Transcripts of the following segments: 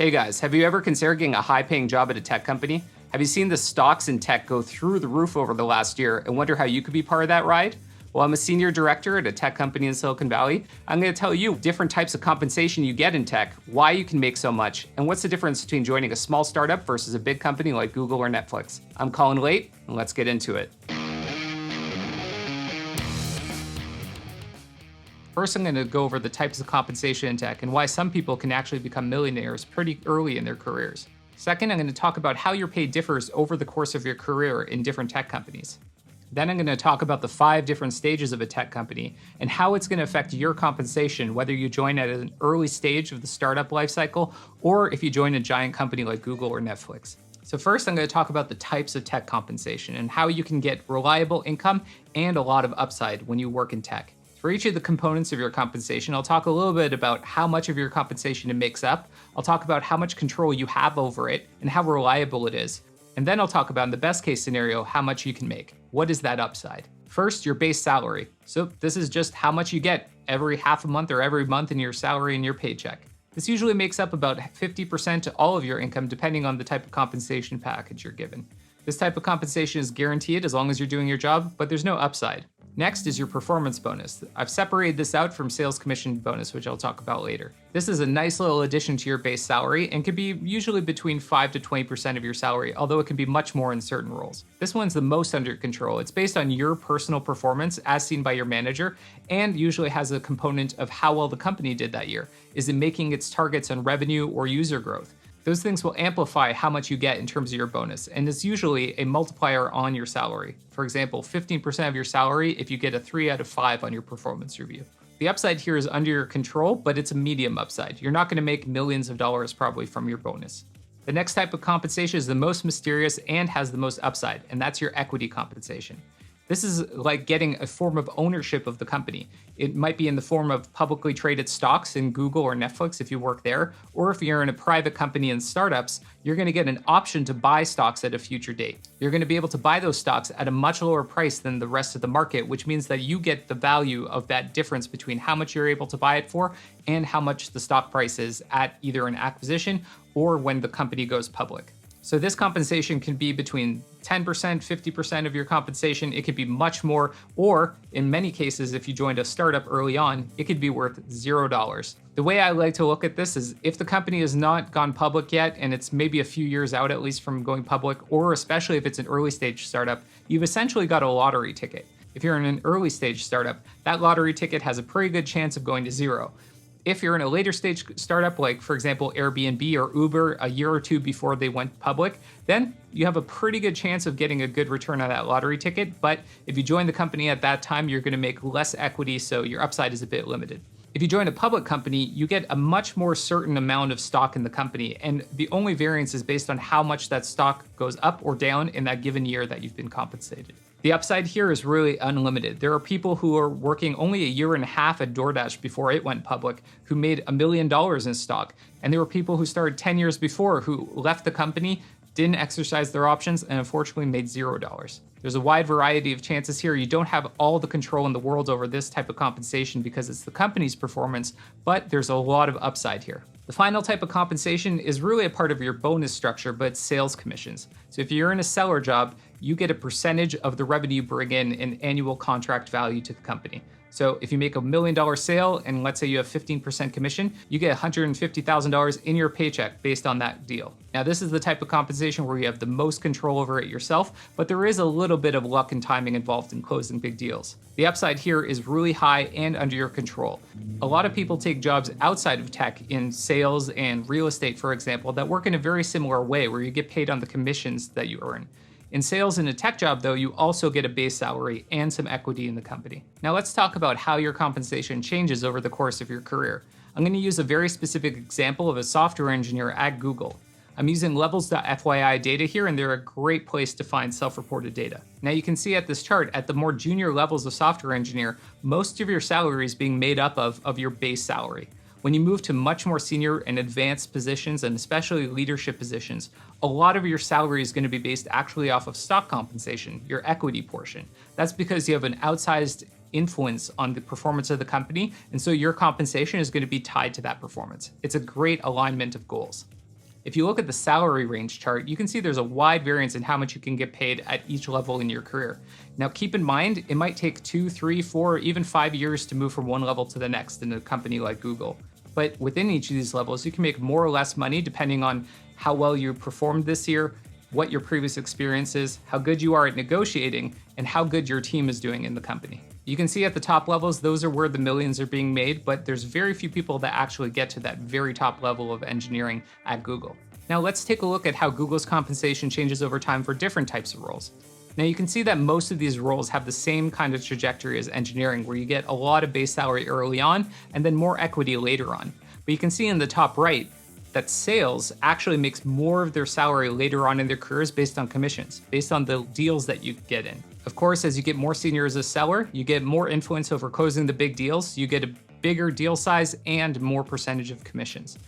Hey guys, have you ever considered getting a high-paying job at a tech company? Have you seen the stocks in tech go through the roof over the last year and wonder how you could be part of that ride? Well, I'm a senior director at a tech company in Silicon Valley. I'm going to tell you different types of compensation you get in tech, why you can make so much, and what's the difference between joining a small startup versus a big company like Google or Netflix. I'm Colin Late, and let's get into it. First, I'm going to go over the types of compensation in tech and why some people can actually become millionaires pretty early in their careers. Second, I'm going to talk about how your pay differs over the course of your career in different tech companies. Then I'm going to talk about the 5 different stages of a tech company and how it's going to affect your compensation, whether you join at an early stage of the startup lifecycle or if you join a giant company like Google or Netflix. So first, I'm going to talk about the types of tech compensation and how you can get reliable income and a lot of upside when you work in tech. For each of the components of your compensation, I'll talk a little bit about how much of your compensation it makes up. I'll talk about how much control you have over it and how reliable it is. And then I'll talk about, in the best case scenario, how much you can make. What is that upside? First, your base salary. So this is just how much you get every half a month or every month in your salary and your paycheck. This usually makes up about 50% to all of your income, depending on the type of compensation package you're given. This type of compensation is guaranteed as long as you're doing your job, but there's no upside. Next is your performance bonus. I've separated this out from sales commission bonus, which I'll talk about later. This is a nice little addition to your base salary and can be usually between 5 to 20% of your salary, although it can be much more in certain roles. This one's the most under control. It's based on your personal performance as seen by your manager and usually has a component of how well the company did that year. Is it making its targets on revenue or user growth? Those things will amplify how much you get in terms of your bonus, and it's usually a multiplier on your salary. For example, 15% of your salary if you get a 3 out of 5 on your performance review. The upside here is under your control, but it's a medium upside. You're not going to make millions of dollars probably from your bonus. The next type of compensation is the most mysterious and has the most upside, and that's your equity compensation. This is like getting a form of ownership of the company. It might be in the form of publicly traded stocks in Google or Netflix if you work there, or if you're in a private company in startups, you're going to get an option to buy stocks at a future date. You're going to be able to buy those stocks at a much lower price than the rest of the market, which means that you get the value of that difference between how much you're able to buy it for and how much the stock price is at either an acquisition or when the company goes public. So this compensation can be between 10%, 50% of your compensation. It could be much more, or in many cases, if you joined a startup early on, it could be worth $0. The way I like to look at this is if the company has not gone public yet, and it's maybe a few years out at least from going public, or especially if it's an early stage startup, you've essentially got a lottery ticket. If you're in an early stage startup, that lottery ticket has a pretty good chance of going to zero. If you're in a later stage startup, like for example, Airbnb or Uber a year or two before they went public, then you have a pretty good chance of getting a good return on that lottery ticket. But if you join the company at that time, you're going to make less equity, so your upside is a bit limited. If you join a public company, you get a much more certain amount of stock in the company, and the only variance is based on how much that stock goes up or down in that given year that you've been compensated. The upside here is really unlimited. There are people who are working only a year and a half at DoorDash before it went public who made $1 million in stock. And there were people who started 10 years before who left the company, didn't exercise their options, and unfortunately made $0. There's a wide variety of chances here. You don't have all the control in the world over this type of compensation because it's the company's performance, but there's a lot of upside here. The final type of compensation is really a part of your bonus structure, but it's sales commissions. So if you're in a seller job, you get a percentage of the revenue you bring in annual contract value to the company. So if you make $1 million sale and let's say you have 15% commission, you get $150,000 in your paycheck based on that deal. Now this is the type of compensation where you have the most control over it yourself, but there is a little bit of luck and timing involved in closing big deals. The upside here is really high and under your control. A lot of people take jobs outside of tech in sales and real estate, for example, that work in a very similar way where you get paid on the commissions that you earn. In sales in a tech job, though, you also get a base salary and some equity in the company. Now let's talk about how your compensation changes over the course of your career. I'm going to use a very specific example of a software engineer at Google. I'm using levels.fyi data here, and they're a great place to find self-reported data. Now you can see at this chart, at the more junior levels of software engineer, most of your salary is being made up of your base salary. When you move to much more senior and advanced positions, and especially leadership positions, a lot of your salary is going to be based actually off of stock compensation, your equity portion. That's because you have an outsized influence on the performance of the company, and so your compensation is going to be tied to that performance. It's a great alignment of goals. If you look at the salary range chart, you can see there's a wide variance in how much you can get paid at each level in your career. Now, keep in mind, it might take 2, 3, 4, even 5 years to move from one level to the next in a company like Google. But within each of these levels, you can make more or less money depending on how well you performed this year, what your previous experience is, how good you are at negotiating, and how good your team is doing in the company. You can see at the top levels, those are where the millions are being made, but there's very few people that actually get to that very top level of engineering at Google. Now let's take a look at how Google's compensation changes over time for different types of roles. Now you can see that most of these roles have the same kind of trajectory as engineering, where you get a lot of base salary early on and then more equity later on. But you can see in the top right that sales actually makes more of their salary later on in their careers based on commissions, based on the deals that you get in. Of course, as you get more senior as a seller, you get more influence over closing the big deals, you get a bigger deal size and more percentage of commissions.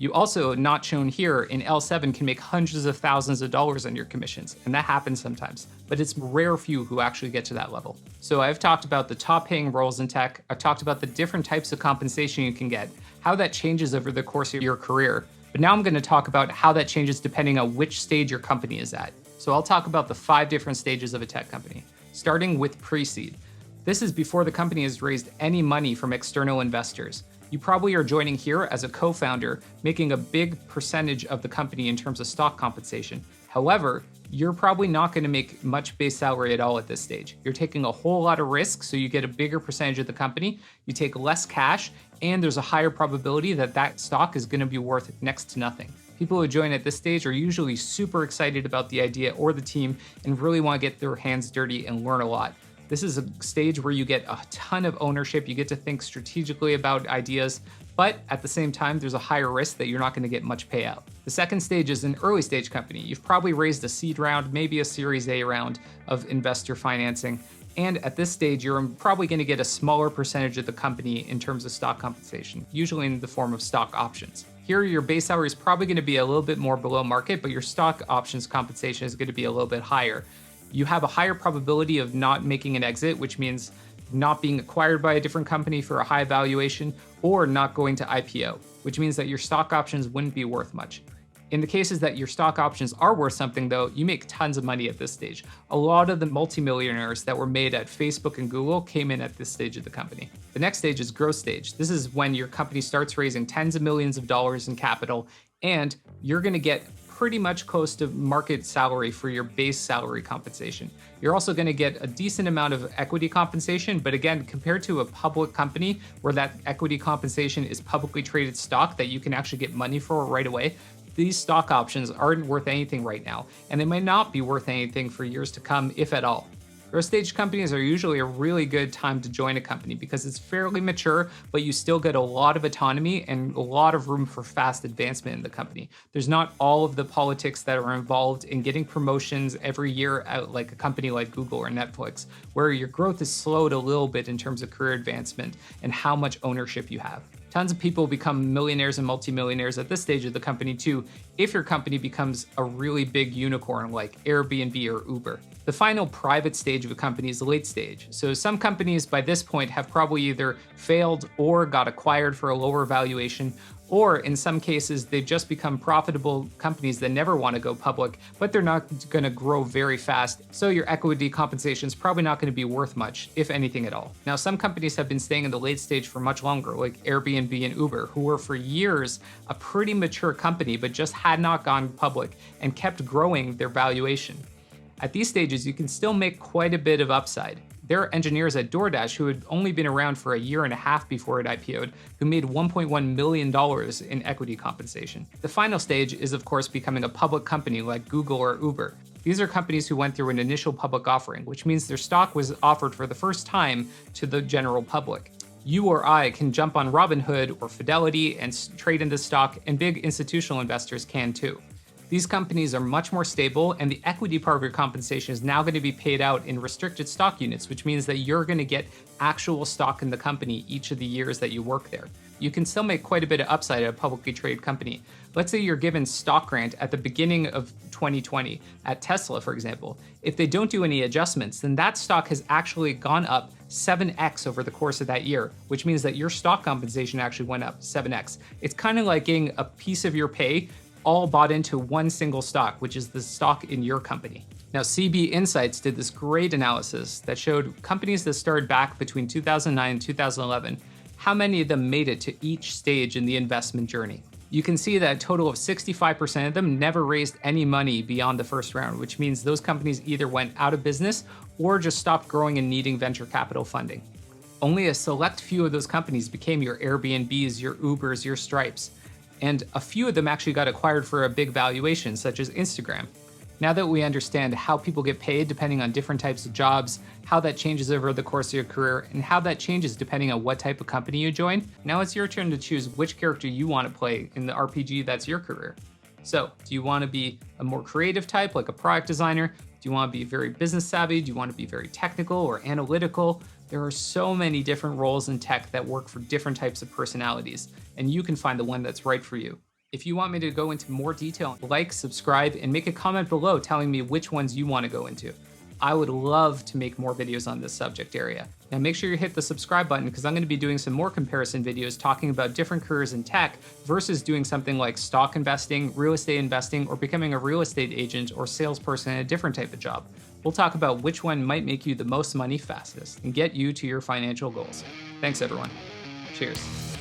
You also, not shown here, in L7 can make hundreds of thousands of dollars on your commissions, and that happens sometimes, but it's rare few who actually get to that level. So I've talked about the top paying roles in tech, I've talked about the different types of compensation you can get, how that changes over the course of your career, but now I'm going to talk about how that changes depending on which stage your company is at. So I'll talk about the 5 different stages of a tech company, starting with pre-seed. This is before the company has raised any money from external investors. You probably are joining here as a co-founder, making a big percentage of the company in terms of stock compensation. However, you're probably not going to make much base salary at all at this stage. You're taking a whole lot of risk, so you get a bigger percentage of the company, you take less cash, and there's a higher probability that that stock is going to be worth next to nothing. People who join at this stage are usually super excited about the idea or the team and really want to get their hands dirty and learn a lot. This is a stage where you get a ton of ownership, you get to think strategically about ideas, but at the same time, there's a higher risk that you're not going to get much payout. The second stage is an early stage company. You've probably raised a seed round, maybe a Series A round of investor financing, and at this stage, you're probably going to get a smaller percentage of the company in terms of stock compensation, usually in the form of stock options. Here, your base salary is probably going to be a little bit more below market, but your stock options compensation is going to be a little bit higher. You have a higher probability of not making an exit, which means not being acquired by a different company for a high valuation, or not going to IPO, which means that your stock options wouldn't be worth much. In the cases that your stock options are worth something though, you make tons of money at this stage. A lot of the multimillionaires that were made at Facebook and Google came in at this stage of the company. The next stage is growth stage. This is when your company starts raising tens of millions of dollars in capital, and you're gonna get pretty much close to market salary for your base salary compensation. You're also going to get a decent amount of equity compensation, but again, compared to a public company where that equity compensation is publicly traded stock that you can actually get money for right away, these stock options aren't worth anything right now, and they might not be worth anything for years to come, if at all. Growth stage companies are usually a really good time to join a company because it's fairly mature, but you still get a lot of autonomy and a lot of room for fast advancement in the company. There's not all of the politics that are involved in getting promotions every year at like a company like Google or Netflix, where your growth is slowed a little bit in terms of career advancement and how much ownership you have. Tons of people become millionaires and multimillionaires at this stage of the company too, if your company becomes a really big unicorn like Airbnb or Uber. The final private stage of a company is the late stage. So some companies by this point have probably either failed or got acquired for a lower valuation, or in some cases, they've just become profitable companies that never want to go public, but they're not going to grow very fast. So your equity compensation is probably not going to be worth much, if anything at all. Now, some companies have been staying in the late stage for much longer, like Airbnb and Uber, who were for years a pretty mature company, but just had not gone public and kept growing their valuation. At these stages, you can still make quite a bit of upside. There are engineers at DoorDash who had only been around for a year and a half before it IPO'd who made $1.1 million in equity compensation. The final stage is, of course, becoming a public company like Google or Uber. These are companies who went through an initial public offering, which means their stock was offered for the first time to the general public. You or I can jump on Robinhood or Fidelity and trade in this stock, and big institutional investors can too. These companies are much more stable, and the equity part of your compensation is now going to be paid out in restricted stock units, which means that you're going to get actual stock in the company each of the years that you work there. You can still make quite a bit of upside at a publicly traded company. Let's say you're given stock grant at the beginning of 2020 at Tesla, for example. If they don't do any adjustments, then that stock has actually gone up 7x over the course of that year, which means that your stock compensation actually went up 7x. It's kind of like getting a piece of your pay all bought into one single stock, which is the stock in your company. Now, CB Insights did this great analysis that showed companies that started back between 2009 and 2011, how many of them made it to each stage in the investment journey. You can see that a total of 65% of them never raised any money beyond the first round, which means those companies either went out of business or just stopped growing and needing venture capital funding. Only a select few of those companies became your Airbnbs, your Ubers, your Stripes, and a few of them actually got acquired for a big valuation, such as Instagram. Now that we understand how people get paid depending on different types of jobs, how that changes over the course of your career, and how that changes depending on what type of company you join, now it's your turn to choose which character you want to play in the RPG that's your career. So, do you want to be a more creative type, like a product designer? Do you want to be very business savvy? Do you want to be very technical or analytical? There are so many different roles in tech that work for different types of personalities, and you can find the one that's right for you. If you want me to go into more detail, like, subscribe, and make a comment below telling me which ones you want to go into. I would love to make more videos on this subject area. Now make sure you hit the subscribe button because I'm going to be doing some more comparison videos talking about different careers in tech versus doing something like stock investing, real estate investing, or becoming a real estate agent or salesperson in a different type of job. We'll talk about which one might make you the most money fastest and get you to your financial goals. Thanks everyone. Cheers.